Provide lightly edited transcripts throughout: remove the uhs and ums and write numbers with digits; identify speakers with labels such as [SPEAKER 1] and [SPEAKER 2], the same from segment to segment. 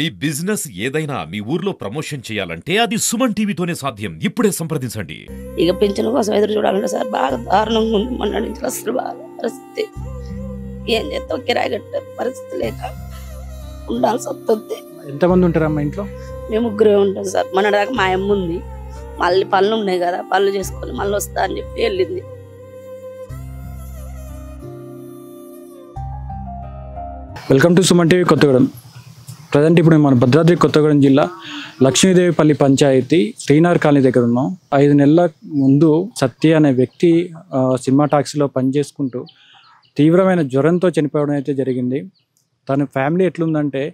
[SPEAKER 1] మీ business ఏదైనా మీ ఊర్లో promotion చేయాలంటే అది సుమన్ టీవీతోనే సాధ్యం. ఇప్పుడే సంప్రదించండి.
[SPEAKER 2] ఇక పింఛన్ కోసం ఎదురు చూడాలంటే సార్ బాగా దారుణంగా ఉంది. మొన్న నుంచి అసలు బాగా పరిస్థితి ఏం చేస్తాం, కిరాయి కట్టే పరిస్థితి లేక ఉండాల్సి వస్తుంది.
[SPEAKER 3] ఎంతమంది ఉంటారమ్మా ఇంట్లో?
[SPEAKER 2] మేము ముగ్గురే ఉంటాం సార్. మొన్న దాకా మా అమ్మ ఉంది, మళ్ళీ పనులు ఉన్నాయి కదా, పనులు చేసుకొని మళ్ళీ వస్తా అని చెప్పి వెళ్ళింది.
[SPEAKER 3] Welcome to Suman TV Kothagudem. Present ఇప్పుడు మన భద్రాద్రి కొత్తగూడెం జిల్లా లక్ష్మీదేవిపల్లి పంచాయతీ శ్రీనగర్ కాలనీ దగ్గర ఉన్నాం. 5 నెలల ముందు సత్య అనే వ్యక్తి సినిమా టాక్సీలో పనిచేసుకుంటూ తీవ్రమైన జ్వరంతో చనిపోవడం అయితే జరిగింది. తన ఫ్యామిలీ ఎట్లుందంటే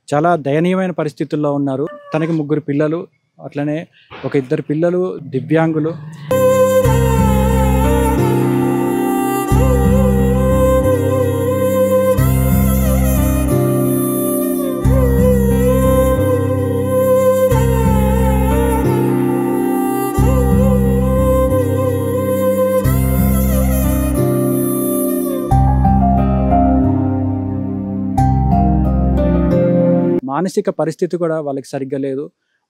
[SPEAKER 3] చాలా దయనీయమైన పరిస్థితుల్లో ఉన్నారు. తనకి 3 పిల్లలు, అట్లనే ఒక 2 పిల్లలు దివ్యాంగులు. మానసిక పరిస్థితి కూడా వాళ్ళకి సరిగ్గా లేదు.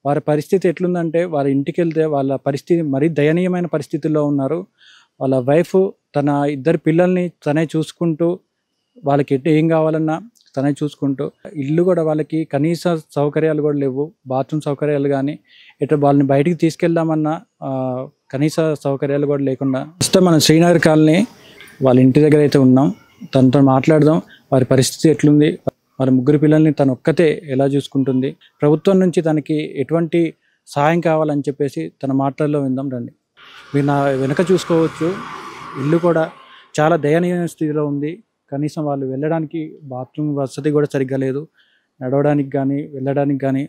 [SPEAKER 3] వారి పరిస్థితి ఎట్లుందంటే వాళ్ళ ఇంటికి వెళ్తే వాళ్ళ పరిస్థితి మరీ దయనీయమైన పరిస్థితుల్లో ఉన్నారు. వాళ్ళ వైఫ్ తన 2 పిల్లల్ని తనే చూసుకుంటూ, వాళ్ళకి ఏం కావాలన్నా తనే చూసుకుంటూ, ఇల్లు కూడా వాళ్ళకి కనీస సౌకర్యాలు కూడా లేవు. బాత్రూమ్ సౌకర్యాలు కానీ ఇట్లా వాళ్ళని బయటికి తీసుకెళ్దామన్నా కనీస సౌకర్యాలు కూడా లేకుండా. ప్రస్తుతం మనం శ్రీనగర్ కాలనీ వాళ్ళ ఇంటి దగ్గర అయితే ఉన్నాం. తనతో మాట్లాడదాం. వారి పరిస్థితి ఎట్లుంది, వారి 3 పిల్లల్ని తను ఒక్కతే ఎలా చూసుకుంటుంది, ప్రభుత్వం నుంచి తనకి ఎటువంటి సహాయం కావాలని చెప్పేసి తన మాటల్లో విందాం రండి. మీరు నా వెనక చూసుకోవచ్చు, ఇల్లు కూడా చాలా దయనీయ స్థితిలో ఉంది. కనీసం వాళ్ళు వెళ్ళడానికి బాత్రూమ్ వసతి కూడా సరిగ్గా లేదు, నడవడానికి కానీ వెళ్ళడానికి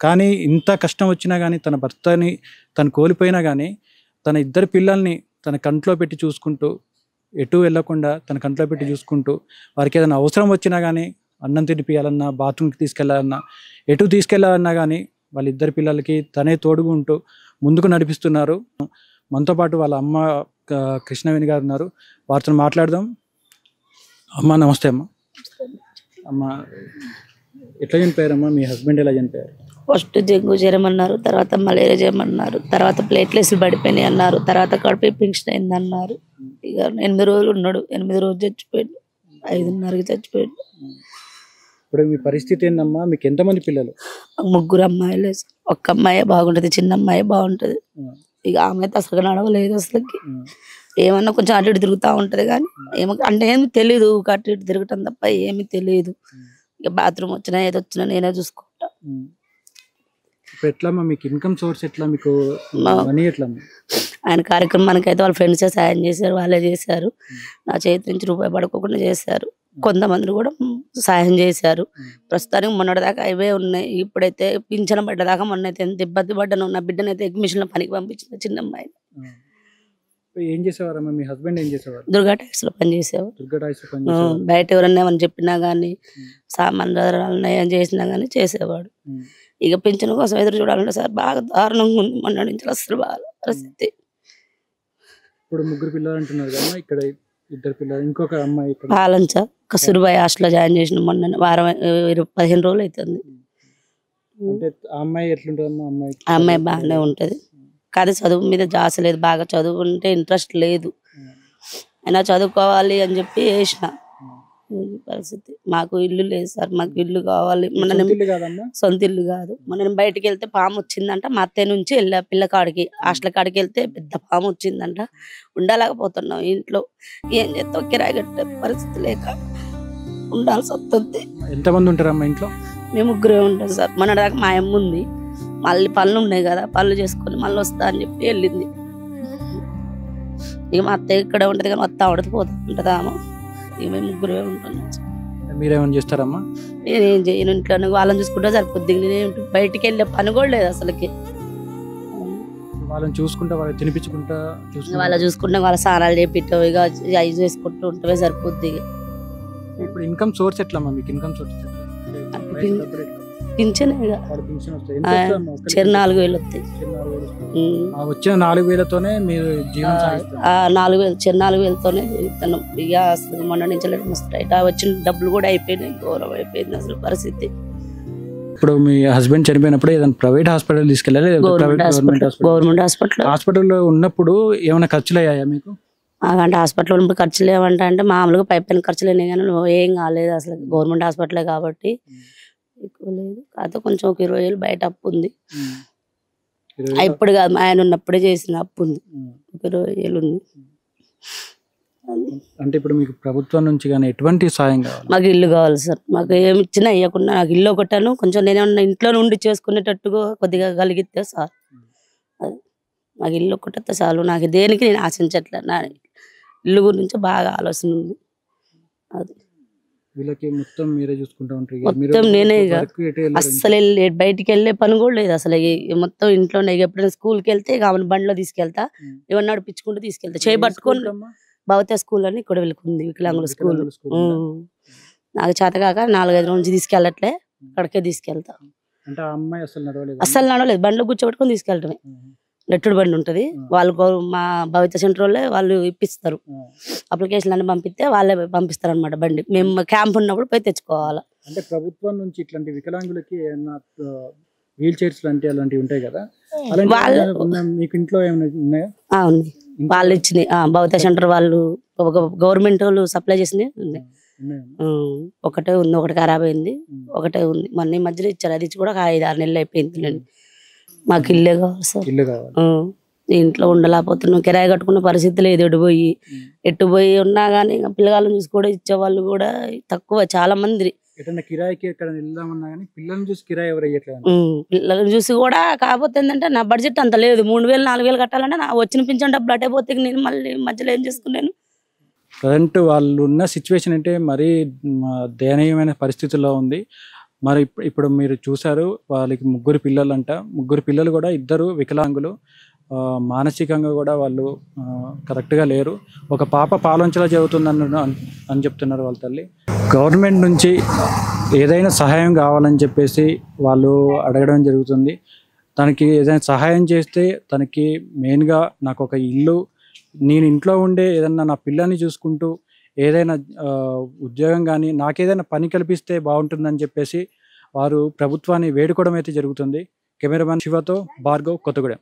[SPEAKER 3] కానీ ఇంత కష్టం వచ్చినా కానీ తన భర్తని తను కోల్పోయినా కానీ తన 2 పిల్లల్ని తన కంట్లో పెట్టి చూసుకుంటూ, ఎటు వెళ్ళకుండా తన కంట్లో పెట్టి చూసుకుంటూ, వారికి ఏదైనా అవసరం వచ్చినా కానీ అన్నం తినిపియాలన్నా, బాత్రూమ్కి తీసుకెళ్లాలన్నా, ఎటు తీసుకెళ్లాలన్నా కానీ వాళ్ళ 2 పిల్లలకి తనే తోడుగా ఉంటూ ముందుకు నడిపిస్తున్నారు. మనతో పాటు వాళ్ళ అమ్మ కృష్ణవేణి గారు ఉన్నారు. వారితో మాట్లాడదాం. అమ్మ నమస్తే. అమ్మ ఎట్లా చనిపోయారమ్మా? మీ హస్బెండ్ ఎలా చనిపోయారు?
[SPEAKER 2] ఫస్ట్ డెంగ్యూ జ్వరం అన్నారు, తర్వాత మలేరియా జ్వరం అన్నారు, తర్వాత ప్లేట్లెస్లు పడిపోయినాయి అన్నారు, తర్వాత కడుపు పింక్షన్ అయింది అన్నారు. ఇక 8 రోజులు ఉన్నాడు. 8 రోజులు చచ్చిపోయాడు. 5:30కి చచ్చిపోయాడు.
[SPEAKER 3] ఇప్పుడు మీ పరిస్థితి ఏందమ్మా? మీకు ఎంతమంది పిల్లలు?
[SPEAKER 2] 3 అమ్మాయిలే. ఒక్క అమ్మాయి బాగుంటది, చిన్న అమ్మాయి బాగుంటది. ఇక ఆమె అయితే అసలు నడవలేదు. అసలుకి ఏమన్నా కొంచెం అటు ఇటు తిరుగుతూ ఉంటది కానీ అంటే ఏమి తెలియదు. అటు ఇటు తిరగటం తప్ప ఏమి తెలియదు. ఇక బాత్రూమ్ వచ్చినా ఏది వచ్చినా నేనే చూసుకుంటా.
[SPEAKER 3] ఎట్లా మీకు ఇన్కమ్ సోర్స్ ఎట్లా? మీకు మనీ ఎట్లా?
[SPEAKER 2] ఆయన కార్యక్రమానికి అయితే వాళ్ళ ఫ్రెండ్సే సాయం చేశారు, వాళ్ళే చేశారు. నా చేతి నుంచి రూపాయి పడుకోకుండా చేశారు. కొంతమంది కూడా సాయం చేశారు. ప్రస్తుతానికి మొన్నటిదాకా అవే ఉన్నాయి. ఇప్పుడైతే పింఛన పడ్డదాకా మొన్నైతే ఎంత ఇబ్బంది పడ్డాను. నా బిడ్డనైతే ఎగ్జిబిషన్ లో పనికి పంపించిన చిన్న అమ్మాయిని.
[SPEAKER 3] ఏం చేసేవారమ్మా? మీ హస్బెండ్ ఏం చేసేవారు?
[SPEAKER 2] దుర్గా టైక్స్ లో పనిచేసేవారు.
[SPEAKER 3] దుర్గా టైక్స్ లో పనిచేసేవారు.
[SPEAKER 2] బయట ఎవరన్నా ఏమని చెప్పినా గానీ, సామాన్ ఏం చేసినా గానీ చేసేవాడు. ఇక పింఛన్ కోసం ఎదురు చూడాలంటే సార్ బాగా దారుణంగా ఉంది. మొన్న నుంచి అసలు బాగా పరిస్థితి.
[SPEAKER 3] ఇప్పుడు 3 పిల్లలు అంటున్నారు కదా, ఇక్కడ 2 పిల్లలు, ఇంకొక అమ్మాయి
[SPEAKER 2] పాలంచ కస్తూర్బాయ్ హాస్టల్ లో జాయిన్ చేసిన మొన్న వారం 15 రోజులు అవుతుంది.
[SPEAKER 3] అంటే ఆ అమ్మాయి ఎట్లుంటుందమ్మా?
[SPEAKER 2] ఆ అమ్మాయి బాగానే ఉంటది, కానీ చదువు మీద జాస లేదు. బాగా చదువుకుంటే ఇంట్రెస్ట్ లేదు. అయినా చదువుకోవాలి అని చెప్పి వేసిన పరిస్థితి. మాకు ఇల్లు లేదు సార్, మాకు ఇల్లు కావాలి. సొంత ఇల్లు కాదు. మనం బయటికి వెళ్తే పాము వచ్చిందంట. మా అత్తయ్య నుంచి వెళ్ళా పిల్లకాడికి, హాస్టల్ కాడికి వెళ్తే పెద్ద పాము వచ్చిందంట. ఉండలేకపోతున్నాం ఇంట్లో. ఏం చేస్తాం, కిరాయి కట్టే పరిస్థితి లేక ఉండాల్సి వస్తుంది.
[SPEAKER 3] ఎంతమంది ఉంటారమ్మా ఇంట్లో?
[SPEAKER 2] మేము 3 ఉంటాం సార్. మొన్న దాకా మా అమ్మ ఉంది, మళ్ళీ పనులు ఉన్నాయి కదా, పనులు చేసుకొని మళ్ళీ వస్తా అని చెప్పి వెళ్ళింది. ఇక మా అత్తయ్య ఇక్కడ ఉంటది కానీ వస్తా ఉండదు, పోతా ఉంటుందా అమ్మ. ఇక మేము 3 ఉంటున్నాం.
[SPEAKER 3] మీరేమన్నా చేస్తారమ్మా?
[SPEAKER 2] నేనేం చేయను, ఇంట్లో వాళ్ళని చూసుకుంటే సరిపోద్ది. నేను బయటికి వెళ్ళే పని కూడా లేదు అసలుకి.
[SPEAKER 3] వాళ్ళని చూసుకుంటా, వాళ్ళని తినిపించుకుంటా,
[SPEAKER 2] వాళ్ళ చూసుకుంటా, వాళ్ళ స్నానాలు చేపిట్టావు, ఇక అవి చేసుకుంటూ ఉంటే సరిపోద్ది.
[SPEAKER 3] ఇప్పుడు ఇన్కమ్ సోర్స్ ఎట్లమ్మా? మీకు ఇన్కమ్ సోర్స్
[SPEAKER 2] పింఛన్ 4,000 వస్తాయి.
[SPEAKER 3] వచ్చిన 4,000తోనే మీరు జీవనం సాగిస్తారు?
[SPEAKER 2] 4,000తోనే జీవిస్తున్నాం. ఇక అసలు మొన్న నుంచి మస్తు వచ్చిన డబ్బులు కూడా అయిపోయినాయి. ఘోరం అయిపోయింది అసలు పరిస్థితి.
[SPEAKER 3] ఇప్పుడు మీ హస్బెండ్ చనిపోయినప్పుడు ఏదైనా ప్రైవేట్ హాస్పిటల్ తీసుకెళ్ళాలి,
[SPEAKER 2] గవర్నమెంట్ హాస్పిటల్.
[SPEAKER 3] హాస్పిటల్లో ఉన్నప్పుడు ఏమైనా ఖర్చులు అయ్యాయా మీకు?
[SPEAKER 2] అంటే హాస్పిటల్ ఉన్నప్పుడు ఖర్చులు ఏమంటే మామూలుగా పైన ఖర్చులు అయినాయి కానీ ఏం కాలేదు అసలు. గవర్నమెంట్ హాస్పిటలే కాబట్టి ఎక్కువ లేదు. కాకపోతే కొంచెం ఒక 20,000 బయట అప్పు ఉంది. ఇప్పుడు కాదు, ఆయన ఉన్నప్పుడే చేసిన అప్పు ఉంది, ఒక 20,000 ఉంది.
[SPEAKER 3] అంటే ఇప్పుడు మీకు ప్రభుత్వం నుంచి కానీ ఎటువంటి సాయం కావాలి?
[SPEAKER 2] మాకు ఇల్లు కావాలి సార్. మాకు ఏమి ఇచ్చినా ఇవ్వకుండా నాకు ఇల్లు ఒకటాను కొంచెం నేనేమన్నా ఇంట్లో నుండి చేసుకునేటట్టుగా కొద్దిగా కలిగితే సార్. అది నాకు ఇల్లు ఒకటే చాలు. నాకు దేనికి నేను ఆశించట్లే. నా ఇల్లు గురించి బాగా ఆలోచన ఉంది. అది
[SPEAKER 3] వీళ్ళకి మొత్తం మీరే చూసుకుంటూ ఉంటారు?
[SPEAKER 2] మొత్తం నేనే. ఇక అస్సలు బయటికి వెళ్ళే పని కూడా లేదు అసలు. మొత్తం ఇంట్లోనే. ఎప్పుడైనా స్కూల్కి వెళ్తే ఇక ఆమెను బండిలో తీసుకెళ్తా, ఏమన్నా నడిపించుకుంటూ తీసుకెళ్తా, చేయి పట్టుకొని. భవత స్కూల్ అని ఇక్కడ వెళ్ళుకుంది, వికలాంగుల స్కూల్. నాకు చేత కాక 4-5 రోజుల నుంచి తీసుకెళ్ళట్లే, అక్కడికే తీసుకెళ్తా.
[SPEAKER 3] అంటే ఆ అమ్మాయి
[SPEAKER 2] అస్సలు నడవలేదు. బండిలో కూర్చోబెట్టుకొని తీసుకెళ్ళటమే. లెట్టుడు బండి ఉంటుంది వాళ్ళు. మా భవిత సెంటర్ వాళ్ళే వాళ్ళు ఇప్పిస్తారు. అప్లికేషన్ అన్ని పంపిస్తే వాళ్ళే పంపిస్తారు అనమాట బండి. మేము క్యాంప్ ఉన్నప్పుడు పోయి తెచ్చుకోవాలి.
[SPEAKER 3] అంటే ప్రభుత్వం నుంచి ఇట్లాంటి వికలాంగులకి వీల్ చైర్స్ అలాంటివి ఉంటాయి కదా, మీకు ఇంట్లో ఏమైనా ఉన్నాయా?
[SPEAKER 2] ఉంది, వాళ్ళు ఇచ్చినాయి. భవిత సెంటర్ వాళ్ళు గవర్నమెంట్ వాళ్ళు సప్లై చేసినవి ఉన్నాయి. ఒకటే ఉంది, ఒకటి ఖరాబ్ అయింది, ఒకటే ఉంది. మొన్న ఈ మధ్యలో ఇచ్చారు, అది ఇచ్చి కూడా 5-6 నెలలు అయిపోయింది. మాకు ఇల్లే కావాలి సార్.
[SPEAKER 3] ఇల్లు కావాలి.
[SPEAKER 2] ఇంట్లో ఉండలేకపోతున్నాం, కిరాయి కట్టుకున్న పరిస్థితి లేదు. ఎటు పోయి ఉన్నా కానీ పిల్లగాళ్ళని చూసి కూడా ఇచ్చేవాళ్ళు కూడా తక్కువ, చాలా మంది.
[SPEAKER 3] కిరాయికి ఎక్కడ వెళ్దామన్నా కానీ పిల్లల్ని చూసి కిరాయి ఎవరు అయ్యట్లేదు.
[SPEAKER 2] పిల్లల్ని చూసి కూడా. కాకపోతే ఏంటంటే నా బడ్జెట్ అంత లేదు. 3,000-4,000 కట్టాలంటే నా వచ్చిన పింఛన్ డబ్బులు అటే పోతే నేను మళ్ళీ మధ్యలో ఏం చేసుకున్నాను.
[SPEAKER 3] ప్రజెంట్ వాళ్ళు ఉన్న సిచ్యువేషన్ అంటే మరీ దయనీయమైన పరిస్థితుల్లో ఉంది. మరి ఇప్పుడు మీరు చూసారు, వాళ్ళకి 3 పిల్లలు అంట. 3 పిల్లలు కూడా 2 వికలాంగులు. మానసికంగా కూడా వాళ్ళు కరెక్ట్గా లేరు. ఒక పాప పాలొంచలా అని చెప్తున్నారు వాళ్ళ తల్లి. గవర్నమెంట్ నుంచి ఏదైనా సహాయం కావాలని చెప్పేసి వాళ్ళు అడగడం జరుగుతుంది. తనకి ఏదైనా సహాయం చేస్తే తనకి మెయిన్గా నాకు ఒక ఇల్లు, నేను ఇంట్లో ఉండే ఏదన్నా నా పిల్లల్ని చూసుకుంటూ ఏదైనా ఉద్యోగం కానీ నాకేదైనా పని కల్పిస్తే బాగుంటుందని చెప్పేసి వారు ప్రభుత్వాన్ని వేడుకోవడం అయితే జరుగుతుంది. కెమెరామ్యాన్ శివతో భార్గవ్, కొత్తగూడెం.